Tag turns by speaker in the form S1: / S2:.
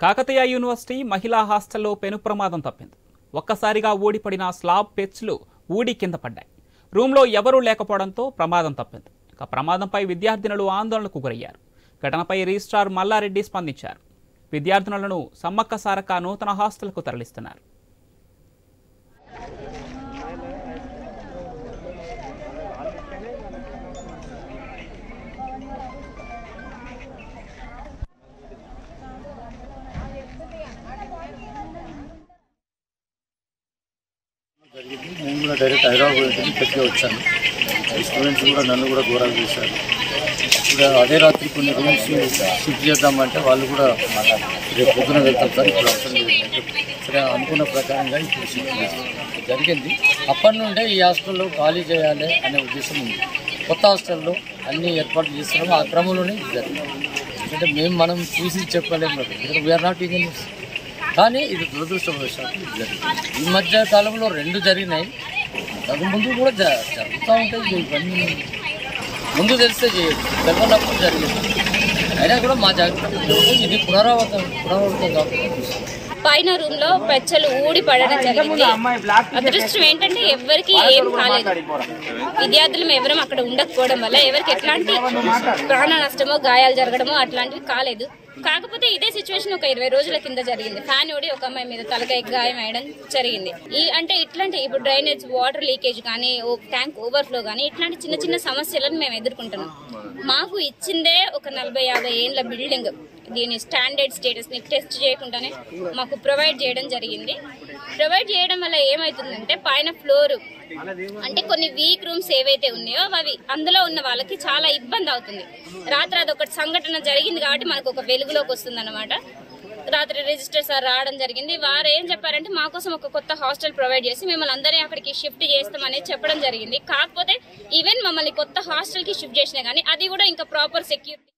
S1: Kakatiya university మహిళా హాస్టల్లో పెను ప్రమాదం తప్పింది. ఒక్కసారిగా ఊడిపడిన స్లాబ్ పెచ్లు ఊడి కింద పడ్డాయి. రూమ్లో ఎవరూ లేకపోవడంతో ప్రమాదం తప్పింది. ఇక ప్రమాదంపై విద్యార్థినులు ఆందోళనకు గురయ్యారు. ఘటనపై రిజిస్ట్రార్ మల్లారెడ్డి స్పందించారు. విద్యార్థినులను సమ్మక్క సారక్క నూతన హాస్టల్కు తరలిస్తున్నారు.
S2: నేను కూడా డైరెక్ట్ హైదరాబాద్ ఇక్కడికే వచ్చాను. స్టూడెంట్స్ కూడా నన్ను కూడా ఘోరాలు చేశారు. ఇప్పుడు అదే రాత్రి కొన్ని రూమ్స్ షిఫ్ట్ చేద్దామంటే వాళ్ళు కూడా రేపు పొద్దున వెళ్తాం సార్, ఇప్పుడు అవసరం లేదు. సరే అనుకున్న ప్రకారంగా ఇప్పుడు షిఫ్ట్ చేస్తాం జరిగింది. అప్పటి నుండే ఈ హాస్టల్లో ఖాళీ చేయాలి అనే ఉద్దేశం ఉంది. కొత్త హాస్టల్లో అన్ని ఏర్పాట్లు చేస్తున్నాము. ఆ క్రమంలోనే జరిగింది. ఎందుకంటే మనం చూసి చెప్పలేము కదా, ఎందుకంటే వీఆర్ నాట్ ఇంజనీర్స్. కానీ ఇది దురదృష్టవశాత్తు జరిగింది. ఈ మధ్య కాలంలో రెండు జరిగినాయి. అంతకు ముందు కూడా జరుగుతూ ఉంటాయి. ఇవన్నీ ముందు తెలిస్తే చేయదు, తెలియనప్పుడు జరిగింది. అయినా కూడా మా జాగ్రత్త ఇది పునరావృతం కాకుండా
S3: పైన రూమ్ లో పెచ్చలు ఊడి పడడం జరిగింది. అదృష్టం ఏంటంటే ఎవరికి ఏం కాలేదు. విద్యార్థులు ఎవరం అక్కడ ఉండకపోవడం వల్ల ఎవరికి ఎట్లాంటి ప్రాణ నష్టమో గాయాలు జరగడమో అట్లాంటివి కాలేదు. కాకపోతే ఇదే సిచ్యువేషన్ ఒక 20 రోజుల కింద జరిగింది. ఫ్యాన్ ఓడి ఒక అమ్మాయి మీద తలకాయ గాయం వేయడం జరిగింది. అంటే ఇట్లాంటి ఇప్పుడు డ్రైనేజ్ వాటర్ లీకేజ్ కానీ ట్యాంక్ ఓవర్ఫ్లో కానీ ఇట్లాంటి చిన్న చిన్న సమస్యలను మేము ఎదుర్కొంటున్నాం. మాకు ఇచ్చిందే ఒక 40-50 ఏళ్ళ బిల్డింగ్. దీని స్టాండర్డ్ స్టేటస్ ని టెస్ట్ చేయకుండానే మాకు ప్రొవైడ్ చేయడం జరిగింది. ప్రొవైడ్ చేయడం వల్ల ఏమవుతుందంటే పైన ఫ్లోర్ అంటే కొన్ని వీక్ రూమ్స్ ఏవైతే ఉన్నాయో అవి అందులో ఉన్న వాళ్ళకి చాలా ఇబ్బంది అవుతుంది. రాత్రి అదొకటి సంఘటన జరిగింది కాబట్టి మనకు ఒక వెలుగులోకి వస్తుంది అన్నమాట. రాత్రి రిజిస్టర్ సార్ రావడం జరిగింది. వారు ఏం చెప్పారంటే మా కోసం ఒక కొత్త హాస్టల్ ప్రొవైడ్ చేసి మిమ్మల్ని అందరినీ అక్కడికి షిఫ్ట్ చేస్తామని చెప్పడం జరిగింది. కాకపోతే ఈవెన్ మమ్మల్ని కొత్త హాస్టల్ కి షిఫ్ట్ చేసినా కానీ అది కూడా ఇంకా ప్రాపర్ సెక్యూరిటీ